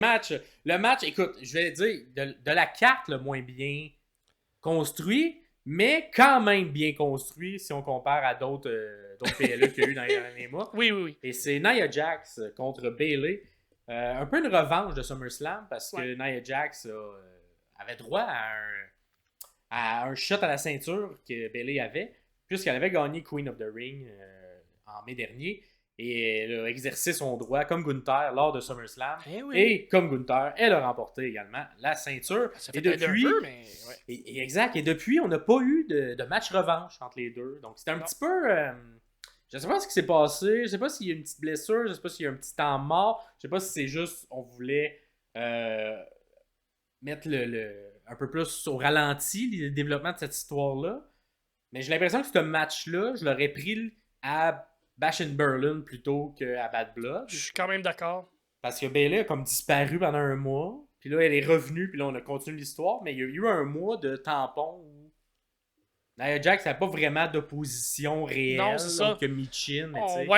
Le match, écoute, je vais dire, de la carte le moins bien construit, mais quand même bien construit si on compare à d'autres PLE qu'il y a eu dans les derniers mois. Oui. Et c'est Nia Jax contre Bayley. Un peu une revanche de SummerSlam parce que Nia Jax avait droit à un shot à la ceinture que Bayley avait, puisqu'elle avait gagné Queen of the Ring en mai dernier. Et elle a exercé son droit comme Gunther lors de SummerSlam. Et comme Gunther, elle a remporté également la ceinture. Ça et fait depuis, un peu, mais... exact. Et depuis, on n'a pas eu de match revanche entre les deux. Donc c'était un petit peu... je ne sais pas ce qui s'est passé. Je ne sais pas s'il y a une petite blessure. Je ne sais pas s'il y a un petit temps mort. Je ne sais pas si c'est juste on voulait mettre un peu plus au ralenti le développement de cette histoire-là. Mais j'ai l'impression que ce match-là, je l'aurais pris à Bash in Berlin plutôt qu'à Bad Blood. Je suis quand même d'accord. Parce que Bayley a comme disparu pendant un mois. Puis là, elle est revenue. Puis là, on a continué l'histoire. Mais il y a eu un mois de tampon où Nia Jax n'a pas vraiment d'opposition réelle. Non, c'est ça. Que Michin.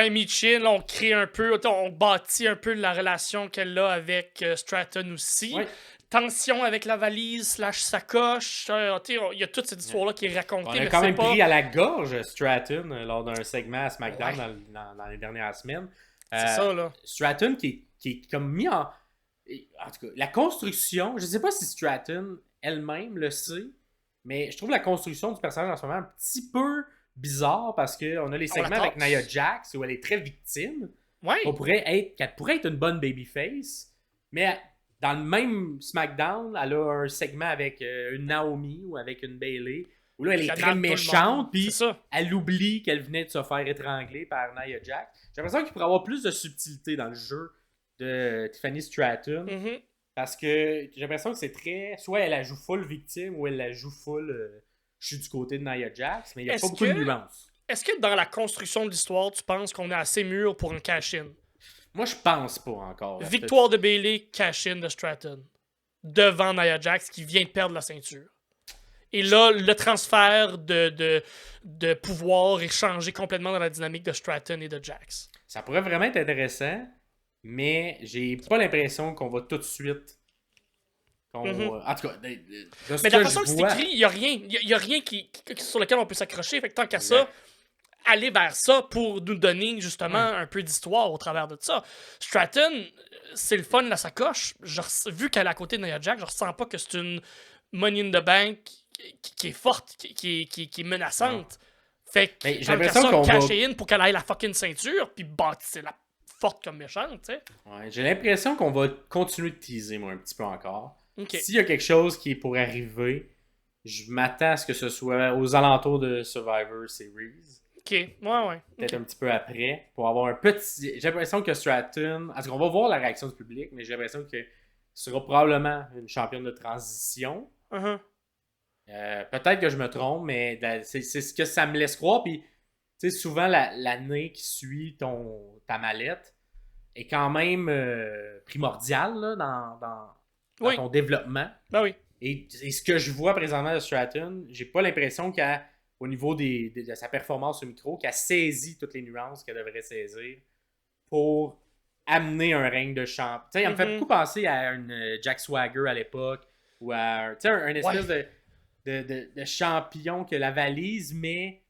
Michin, là, on crée un peu, on bâtit un peu la relation qu'elle a avec Stratton aussi. Ouais. Tension avec la valise / sacoche. Il y a toute cette histoire-là qui est racontée. On a quand même pris à la gorge Stratton lors d'un segment à SmackDown dans les dernières semaines. C'est ça, là. Stratton qui est comme mis en... En tout cas, la construction, je ne sais pas si Stratton elle-même le sait, mais je trouve la construction du personnage en ce moment un petit peu bizarre parce qu'on a les segments avec Nia Jax où elle est très victime. Ouais. Qu'elle pourrait être une bonne babyface, mais dans le même SmackDown, elle a un segment avec une Naomi ou avec une Bayley où là, elle est très méchante, puis elle oublie qu'elle venait de se faire étrangler par Nia Jax. J'ai l'impression qu'il pourrait avoir plus de subtilité dans le jeu de Tiffany Stratton. Mm-hmm. Parce que j'ai l'impression que c'est très... Soit elle la joue full victime ou elle la joue full... je suis du côté de Nia Jax, mais il n'y a pas beaucoup de nuances. Est-ce que dans la construction de l'histoire, tu penses qu'on est assez mûr pour un cash-in? Moi, je pense pas encore. Victoire de Bayley, cash-in de Stratton. Devant Nia Jax qui vient de perdre la ceinture. Et là, le transfert de pouvoir est changé complètement dans la dynamique de Stratton et de Jax. Ça pourrait vraiment être intéressant, mais j'ai pas l'impression qu'on va tout de suite... En tout cas, mais de la façon que c'est écrit, il n'y a rien sur lequel on peut s'accrocher. Fait que tant qu'à ça, aller vers ça pour nous donner justement un peu d'histoire au travers de ça. Stratton, c'est le fun de la sacoche. Vu qu'elle est à côté de Nia Jax, je ressens pas que c'est une Money in the Bank qui est forte, qui est menaçante. Fait que j'ai l'impression qu'on cacher in pour qu'elle aille la fucking ceinture, puis bâtir la forte comme méchante, tu sais. Ouais, j'ai l'impression qu'on va continuer de teaser, moi, un petit peu encore. Okay. S'il y a quelque chose qui est pour arriver, je m'attends à ce que ce soit aux alentours de Survivor Series. Ok, ouais. Peut-être un petit peu après, pour avoir un petit... J'ai l'impression que Stratton... En tout cas, on va voir la réaction du public, mais j'ai l'impression que ce sera probablement une championne de transition. Peut-être que je me trompe, mais c'est ce que ça me laisse croire. Puis, tu sais, souvent, l'année qui suit ta mallette est quand même primordiale là, dans ton développement. Ben oui. Et ce que je vois présentement de Stratton, j'ai pas l'impression qu'au niveau de sa performance au micro, qu'elle saisit toutes les nuances qu'elle devrait saisir pour amener un règne de champion. Tu sais, elle me fait beaucoup penser à une Jack Swagger à l'époque, ou à un espèce de champion que la valise, mais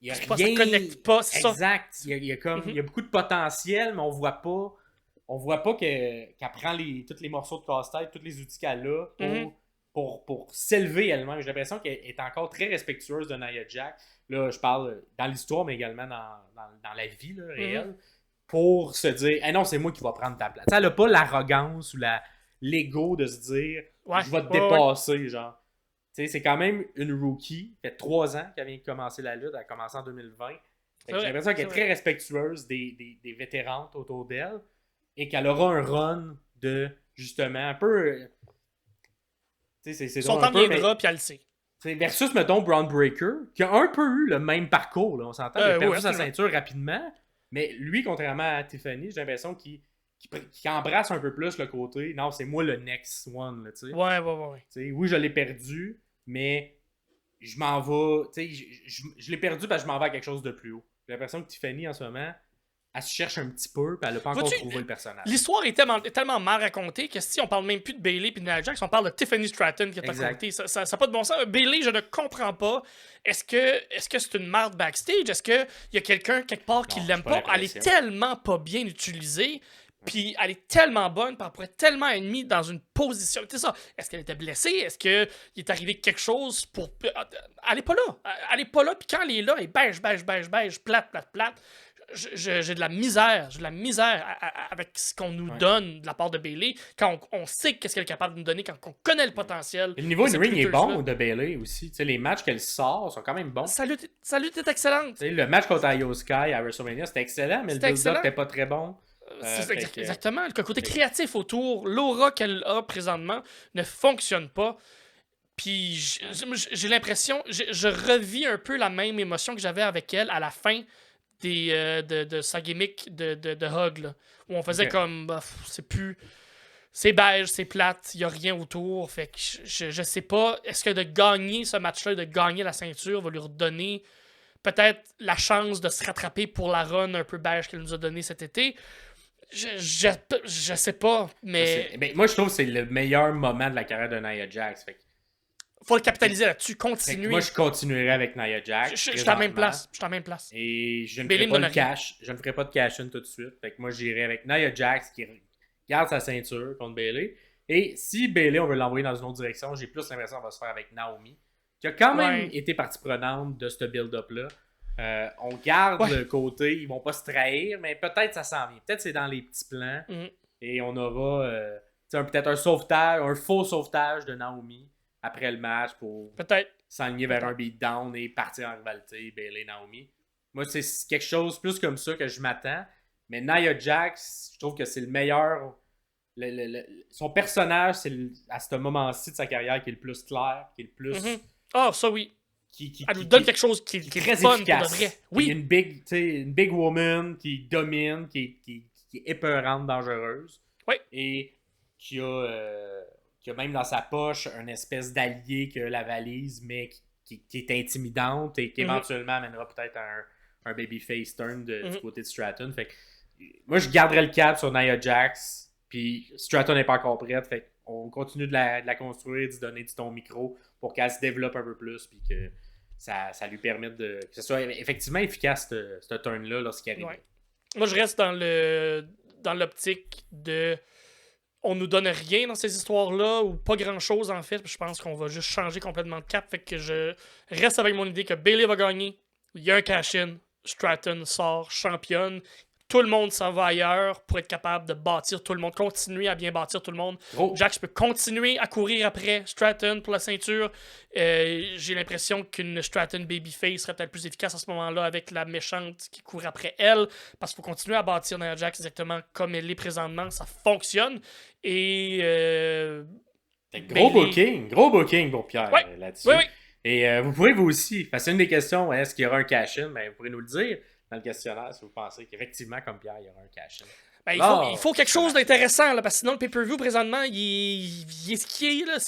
il y a rien... Ça connecte pas, c'est ça. Exact. Il y a beaucoup de potentiel, mais on voit pas qu'elle prend tous les morceaux de casse-tête, tous les outils qu'elle a pour s'élever elle-même. J'ai l'impression qu'elle est encore très respectueuse de Nia Jax. Là, je parle dans l'histoire, mais également dans la vie là, réelle. Pour se dire, non, c'est moi qui va prendre ta place. Elle n'a pas l'arrogance ou l'ego de se dire, je vais te dépasser, genre. T'sais, c'est quand même une rookie. Ça fait 3 ans qu'elle vient de commencer la lutte. Elle a commencé en 2020. J'ai l'impression qu'elle est très respectueuse des vétérantes autour d'elle et qu'elle aura un run de, justement, un peu... C'est son temps viendra, puis elle le sait. Versus, mettons, Braun Breaker, qui a un peu eu le même parcours. Là, on s'entend, il a perdu sa ceinture rapidement. Mais lui, contrairement à Tiffany, j'ai l'impression qu'il embrasse un peu plus le côté « Non, c'est moi le next one. » là, t'sais. Ouais. Oui, je l'ai perdu, mais je m'en vais... Je l'ai perdu parce que je m'en vais à quelque chose de plus haut. J'ai l'impression que Tiffany, en ce moment, elle se cherche un petit peu, puis elle a pas encore trouvé le personnage. L'histoire est tellement mal racontée que si on parle même plus de Bayley et de Nia Jax, on parle de Tiffany Stratton qui est à côté. Ça n'a pas de bon sens. Bayley, je ne comprends pas. Est-ce que c'est une merde backstage? Est-ce qu'il y a quelqu'un quelque part qui l'aime pas? Elle est tellement pas bien utilisée. Puis elle est tellement bonne, puis elle pourrait tellement être mise dans une position. Tu sais ça, est-ce qu'elle était blessée? Est-ce qu'il est arrivé quelque chose pour. Elle est pas là. Elle est pas là, puis quand elle est là, elle est beige, plate. J'ai de la misère. J'ai de la misère avec ce qu'on nous donne de la part de Bayley, quand on sait qu'est-ce qu'elle est capable de nous donner, quand on connaît le potentiel. Le niveau in ring est bon de Bayley aussi. Tu sais, les matchs qu'elle sort sont quand même bons. Salut, t'es excellente. Tu sais, le match contre Io Sky à WrestleMania, c'était excellent, mais le build-up n'était pas très bon. Exactement. Le côté créatif autour, l'aura qu'elle a présentement ne fonctionne pas. Puis j'ai l'impression, je revis un peu la même émotion que j'avais avec elle à la fin de sa gimmick de Hug, là, où on faisait comme, c'est beige, c'est plate, il n'y a rien autour. Fait que je sais pas, est-ce que de gagner ce match-là, de gagner la ceinture, va lui redonner peut-être la chance de se rattraper pour la run un peu beige qu'elle nous a donné cet été? Je sais pas, mais... moi, je trouve que c'est le meilleur moment de la carrière de Nia Jax. Fait faut le capitaliser là-dessus, continuer. Moi, je continuerai avec Nia Jax. Je suis à la même place. Et je ne ferai pas de cash. Je ne ferai pas de cash-in tout de suite. Fait que moi, j'irai avec Nia Jax qui garde sa ceinture contre Bayley. Et si Bayley, on veut l'envoyer dans une autre direction, j'ai plus l'impression qu'on va se faire avec Naomi, qui a quand même été partie prenante de ce build-up-là. On garde le côté, ils vont pas se trahir, mais peut-être ça s'en vient. Peut-être c'est dans les petits plans. Et on aura peut-être un sauvetage, un faux sauvetage de Naomi après le match pour s'aligner vers un beatdown et partir en rivalité Bayley-Naomi. Moi, c'est quelque chose plus comme ça que je m'attends. Mais Nia Jax, je trouve que c'est le meilleur. Son personnage, c'est à ce moment-ci de sa carrière qui est le plus clair, qui est le plus. Ah, ça oui. Elle nous donne quelque chose qui est très fun efficace. Pour de vrai. Oui. Une big woman qui domine, qui est épeurante, dangereuse. Oui. Et qui a même dans sa poche une espèce d'allié que la valise, mais qui est intimidante et qui éventuellement amènera peut-être un babyface turn du côté de Stratton. Fait que, moi, je garderais le cap sur Nia Jax. Puis Stratton n'est pas encore prête. Fait on continue de la construire, d'y donner du ton micro pour qu'elle se développe un peu plus. Puis que ça lui permette que ce soit effectivement efficace, ce turn-là, lorsqu'il arrive. Ouais. Moi, je reste dans l'optique de... On nous donne rien dans ces histoires-là, ou pas grand-chose, en fait. Je pense qu'on va juste changer complètement de cap. Fait que je reste avec mon idée que Bayley va gagner. Il y a un cash-in. Stratton sort championne. Tout le monde s'en va ailleurs pour être capable de bâtir tout le monde, continuer à bien bâtir tout le monde. Jax peut continuer à courir après Stratton pour la ceinture. J'ai l'impression qu'une Stratton babyface serait peut-être plus efficace à ce moment-là avec la méchante qui court après elle, parce qu'il faut continuer à bâtir Nia Jax exactement comme elle est présentement. Ça fonctionne. Et gros booking pour Pierre là-dessus. Oui. Et vous pourrez vous aussi, c'est une des questions, est-ce qu'il y aura un cash-in? Vous pourrez nous le dire dans le questionnaire si vous pensez qu'effectivement, comme Pierre, il y aura un cash-in. Il faut quelque chose d'intéressant, là, parce que sinon le pay-per-view présentement, il est ce qui est là.